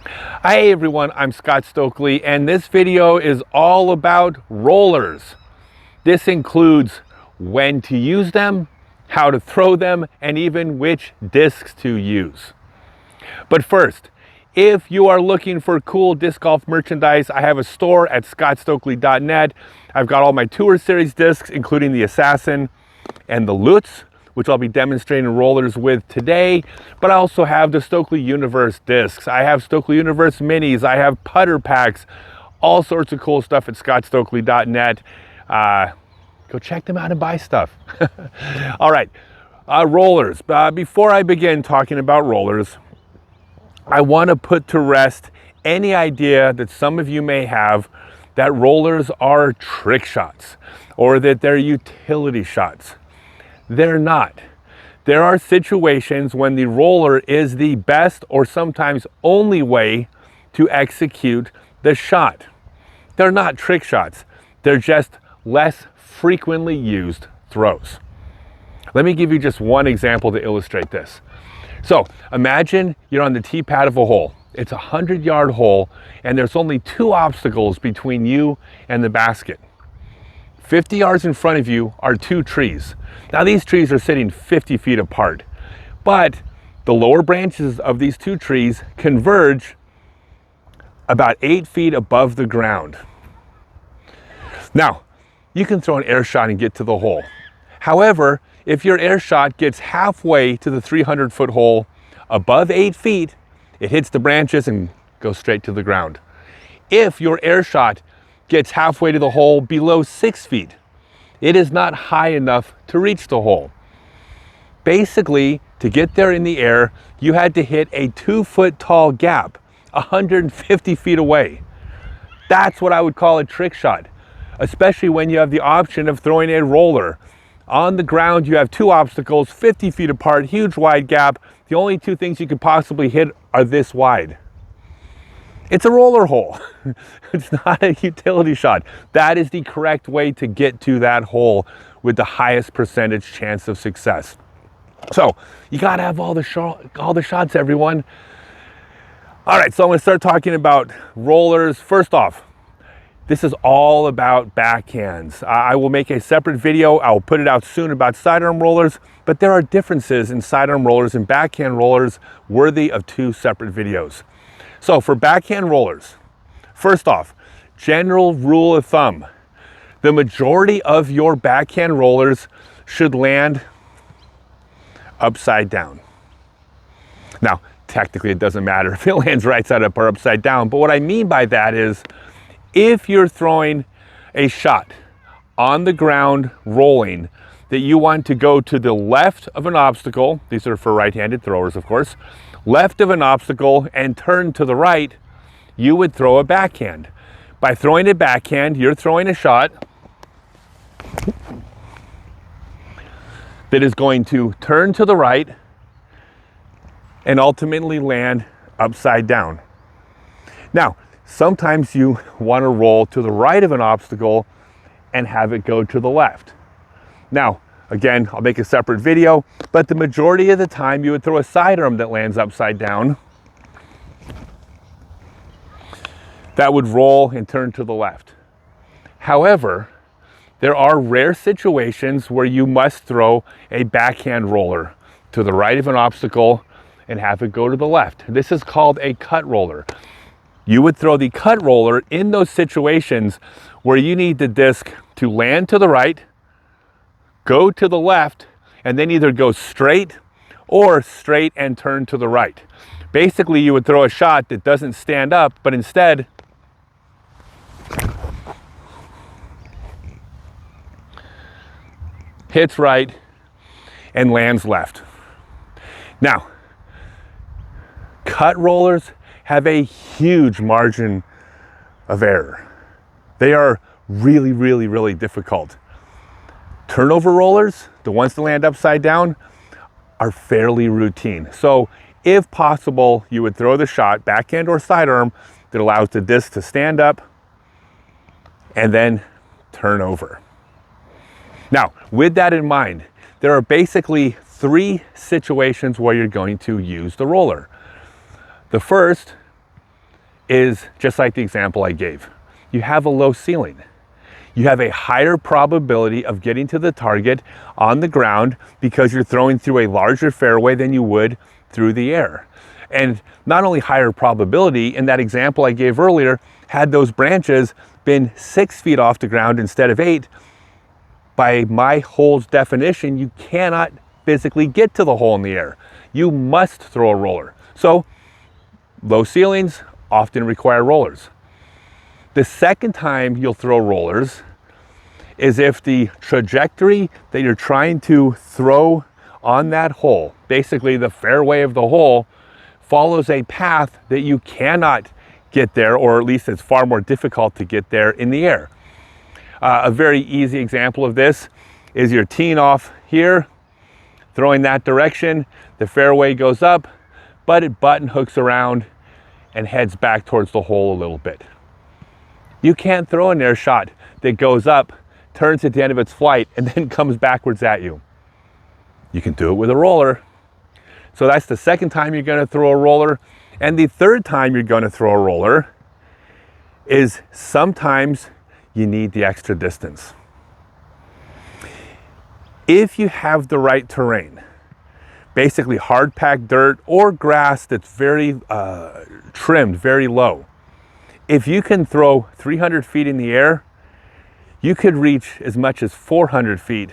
Hi everyone, I'm Scott Stokely, and this video is all about rollers. This includes when to use them, how to throw them, and even which discs to use. But first, if you are looking for cool disc golf merchandise, I have a store at scottstokely.net. I've got all my Tour Series discs, including the Assassin and the Lutz, which I'll be demonstrating rollers with today. But I also have the Stokely Universe discs. I have Stokely Universe minis. I have putter packs, all sorts of cool stuff at scottstokely.net. Go check them out and buy stuff. All right, rollers. Before I begin talking about rollers, I want to put to rest any idea that some of you may have that rollers are trick shots or that they're utility shots. They're not. There are situations when the roller is the best or sometimes only way to execute the shot. They're not trick shots. They're just less frequently used throws. Let me give you just one example to illustrate this. So imagine you're on the tee pad of a hole. It's a 100-yard hole and there's only two obstacles between you and the basket. 50 yards in front of you are two trees. Now these trees are sitting 50 feet apart, but the lower branches of these two trees converge about 8 feet above the ground. Now, you can throw an air shot and get to the hole. However, if your air shot gets halfway to the 300-foot hole above 8 feet, it hits the branches and goes straight to the ground. If your air shot gets halfway to the hole below 6 feet, it is not high enough to reach the hole. Basically, to get there in the air, you had to hit a 2-foot tall gap, 150 feet away. That's what I would call a trick shot, especially when you have the option of throwing a roller. On the ground, you have two obstacles, 50 feet apart, huge wide gap. The only two things you could possibly hit are this wide. It's a roller hole. It's not a utility shot. That is the correct way to get to that hole with the highest percentage chance of success. So you gotta have all the shots, everyone. All right, so I'm gonna start talking about rollers. First off, this is all about backhands. I will make a separate video. I'll put it out soon about sidearm rollers, but there are differences in sidearm rollers and backhand rollers worthy of two separate videos. So for backhand rollers, first off, general rule of thumb, the majority of your backhand rollers should land upside down. Now, technically it doesn't matter if it lands right side up or upside down, but what I mean by that is if you're throwing a shot on the ground rolling that you want to go to the left of an obstacle, these are for right-handed throwers of course, left of an obstacle and turn to the right, you would throw a backhand. By throwing a backhand, you're throwing a shot that is going to turn to the right and ultimately land upside down. Now, sometimes you want to roll to the right of an obstacle and have it go to the left. Now, again, I'll make a separate video, but the majority of the time you would throw a sidearm that lands upside down that would roll and turn to the left. However, there are rare situations where you must throw a backhand roller to the right of an obstacle and have it go to the left. This is called a cut roller. You would throw the cut roller in those situations where you need the disc to land to the right, go to the left, and then either go straight or straight and turn to the right. Basically, you would throw a shot that doesn't stand up, but instead hits right and lands left. Now, cut rollers have a huge margin of error. They are really, really, really difficult. Turnover rollers, the ones that land upside down, are fairly routine. So if possible, you would throw the shot, backhand or sidearm, that allows the disc to stand up and then turn over. Now, with that in mind, there are basically three situations where you're going to use the roller. The first is just like the example I gave. You have a low ceiling. You have a higher probability of getting to the target on the ground because you're throwing through a larger fairway than you would through the air. And not only higher probability, in that example I gave earlier, had those branches been 6 feet off the ground instead of 8, by my hole's definition, you cannot physically get to the hole in the air. You must throw a roller. So low ceilings often require rollers. The second time you'll throw rollers is if the trajectory that you're trying to throw on that hole, basically the fairway of the hole, follows a path that you cannot get there, or at least it's far more difficult to get there in the air. A very easy example of this is you're teeing off here, throwing that direction, the fairway goes up, but it button hooks around and heads back towards the hole a little bit. You can't throw an air shot that goes up, turns at the end of its flight, and then comes backwards at you. You can do it with a roller. So that's the second time you're going to throw a roller. And the third time you're going to throw a roller is sometimes you need the extra distance. If you have the right terrain, basically hard packed dirt or grass that's very trimmed, very low, if you can throw 300 feet in the air, you could reach as much as 400 feet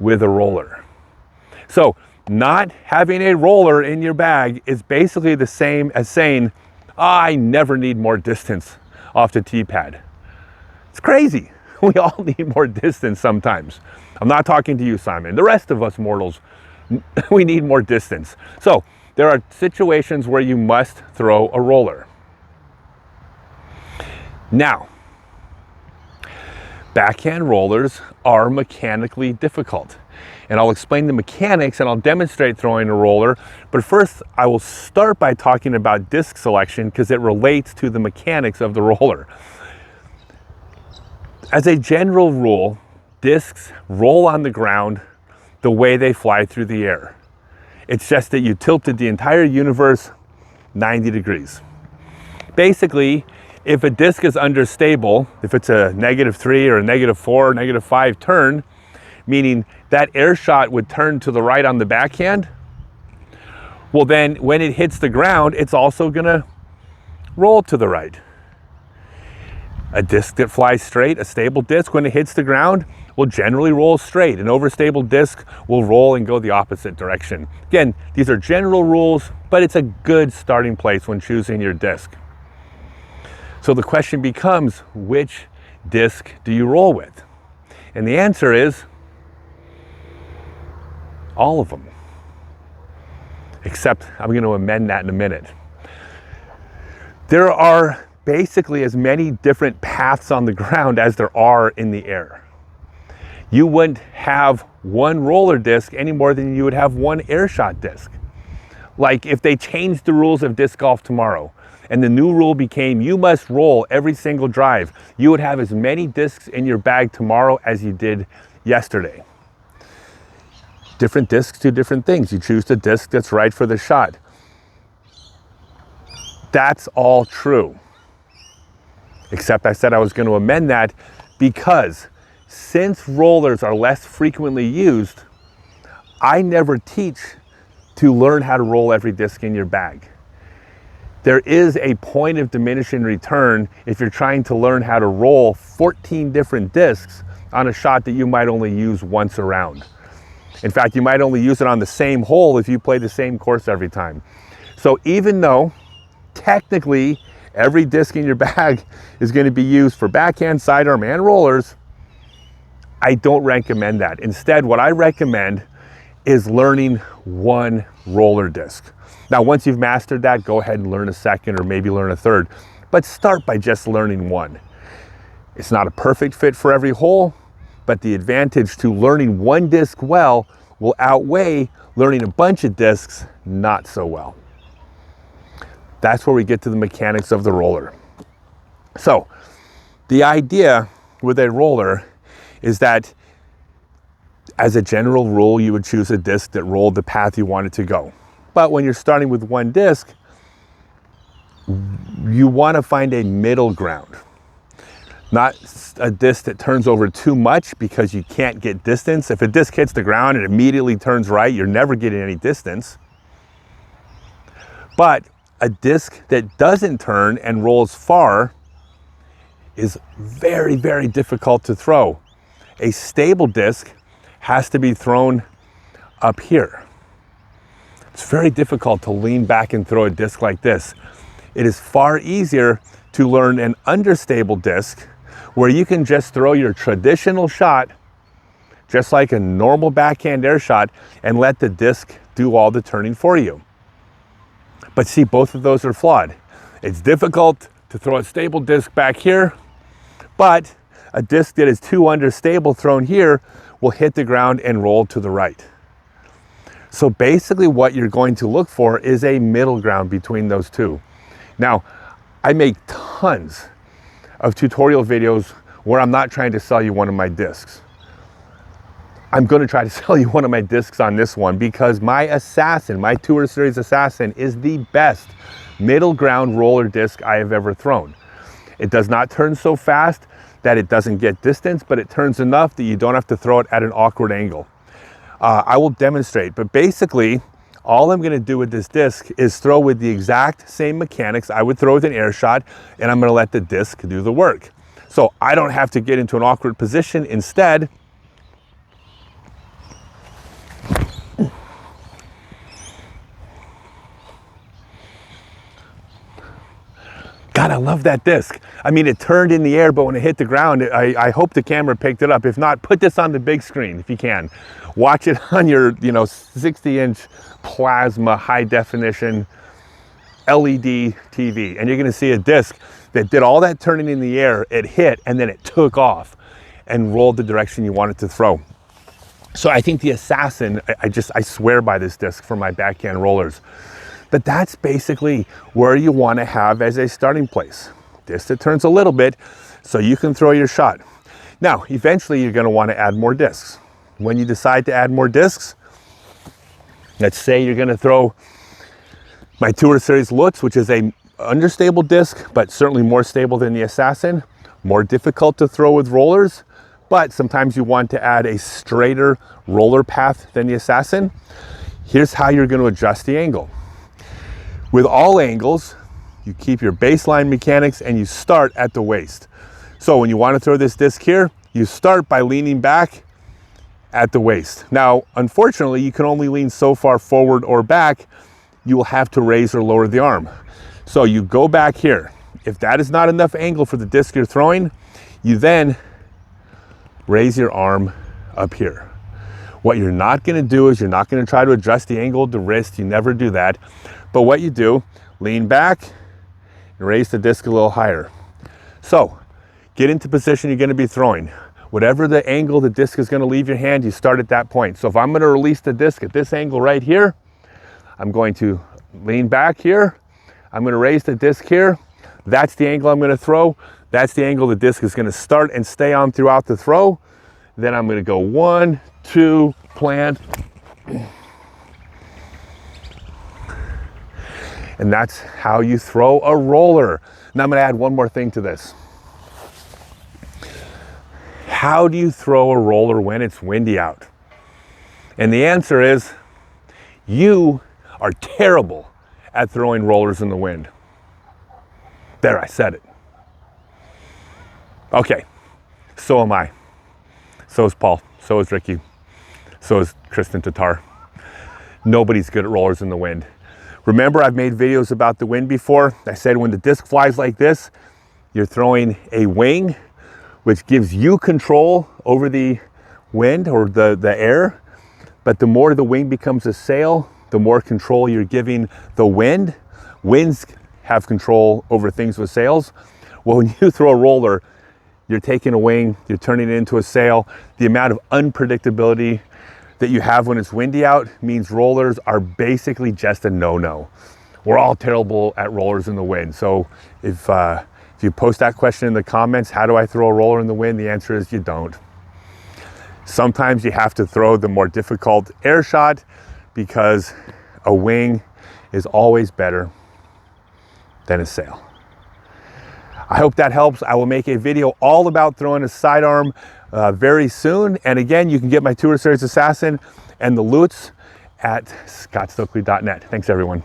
with a roller. So not having a roller in your bag is basically the same as saying, I never need more distance off the tee pad. It's crazy. We all need more distance sometimes. I'm not talking to you, Simon. The rest of us mortals, we need more distance. So there are situations where you must throw a roller. Now, backhand rollers are mechanically difficult. And I'll explain the mechanics and I'll demonstrate throwing a roller. But first, I will start by talking about disc selection because it relates to the mechanics of the roller. As a general rule, discs roll on the ground the way they fly through the air. It's just that you tilted the entire universe 90 degrees. Basically, if a disc is understable, if it's a -3 or a -4 or -5 turn, meaning that air shot would turn to the right on the backhand, well then when it hits the ground, it's also gonna roll to the right. A disc that flies straight, a stable disc, when it hits the ground, will generally roll straight. An overstable disc will roll and go the opposite direction. Again, these are general rules, but it's a good starting place when choosing your disc. So the question becomes, which disc do you roll with? And the answer is all of them. Except I'm going to amend that in a minute. There are basically as many different paths on the ground as there are in the air. You wouldn't have one roller disc any more than you would have one air shot disc. Like if they changed the rules of disc golf tomorrow and the new rule became you must roll every single drive, you would have as many discs in your bag tomorrow as you did yesterday. Different discs do different things. You choose the disc that's right for the shot. That's all true. Except I said I was going to amend that because since rollers are less frequently used, I never teach to learn how to roll every disc in your bag. There is a point of diminishing return if you're trying to learn how to roll 14 different discs on a shot that you might only use once around. In fact, you might only use it on the same hole if you play the same course every time. So even though technically every disc in your bag is going to be used for backhand, sidearm, and rollers, I don't recommend that. Instead, what I recommend is learning one roller disc. Now, once you've mastered that, go ahead and learn a second or maybe learn a third, but start by just learning one. It's not a perfect fit for every hole, but the advantage to learning one disc well will outweigh learning a bunch of discs not so well. That's where we get to the mechanics of the roller. So the idea with a roller is that as a general rule, you would choose a disc that rolled the path you wanted to go. But when you're starting with one disc, You want to find a middle ground. Not a disc that turns over too much because you can't get distance. If a disc hits the ground and immediately turns right, you're never getting any distance. But a disc that doesn't turn and rolls far is very, very difficult to throw. A stable disc has to be thrown up here. It's very difficult to lean back and throw a disc like this. It is far easier to learn an understable disc where you can just throw your traditional shot, just like a normal backhand air shot, and let the disc do all the turning for you. But see, both of those are flawed. It's difficult to throw a stable disc back here, but a disc that is too understable thrown here will hit the ground and roll to the right. So basically what you're going to look for is a middle ground between those two. Now, I make tons of tutorial videos where I'm not trying to sell you one of my discs. I'm going to try to sell you one of my discs on this one because my Assassin, my Tour Series Assassin, is the best middle ground roller disc I have ever thrown. It does not turn so fast that it doesn't get distance, but it turns enough that you don't have to throw it at an awkward angle. I will demonstrate, but basically all I'm going to do with this disc is throw with the exact same mechanics I would throw with an air shot, and I'm going to let the disc do the work. So I don't have to get into an awkward position. Instead, God, I love that disc. I mean, it turned in the air, but when it hit the ground, I hope the camera picked it up. If not, put this on the big screen if you can. Watch it on your, 60-inch plasma, high definition LED TV. And you're gonna see a disc that did all that turning in the air, it hit, and then it took off and rolled the direction you want it to throw. So I think the Assassin, I swear by this disc for my backhand rollers. But that's basically where you want to have as a starting place. Disc that turns a little bit so you can throw your shot. Now, eventually you're going to want to add more discs. When you decide to add more discs, let's say you're going to throw my Tour Series Lutz, which is a understable disc, but certainly more stable than the Assassin, more difficult to throw with rollers, but sometimes you want to add a straighter roller path than the Assassin. Here's how you're going to adjust the angle. With all angles, you keep your baseline mechanics and you start at the waist. So when you want to throw this disc here, you start by leaning back at the waist. Now, unfortunately, you can only lean so far forward or back. You will have to raise or lower the arm. So you go back here. If that is not enough angle for the disc you're throwing, you then raise your arm up here. What you're not going to do is you're not going to try to adjust the angle of the wrist. You never do that. But what you do, lean back and raise the disc a little higher. So get into position you're going to be throwing. Whatever the angle the disc is going to leave your hand, you start at that point. So if I'm going to release the disc at this angle right here, I'm going to lean back here. I'm going to raise the disc here. That's the angle I'm going to throw. That's the angle the disc is going to start and stay on throughout the throw. Then I'm going to go 1, 2, plant. And that's how you throw a roller. Now I'm going to add one more thing to this. How do you throw a roller when it's windy out? And the answer is, you are terrible at throwing rollers in the wind. There, I said it. Okay, so am I. So is Paul. So is Ricky. So is Kristen Tatar. Nobody's good at rollers in the wind. Remember, I've made videos about the wind before. I said when the disc flies like this, you're throwing a wing, which gives you control over the wind or the air. But the more the wing becomes a sail, the more control you're giving the wind. Winds have control over things with sails. Well, when you throw a roller, you're taking a wing, you're turning it into a sail. The amount of unpredictability that you have when it's windy out means rollers are basically just a no-no. We're all terrible at rollers in the wind. So if you post that question in the comments, how do I throw a roller in the wind? The answer is you don't. Sometimes you have to throw the more difficult air shot because a wing is always better than a sail. I hope that helps. I will make a video all about throwing a sidearm very soon. And again, you can get my Tour Series Assassin and the Lutz at scottstokely.net. Thanks everyone.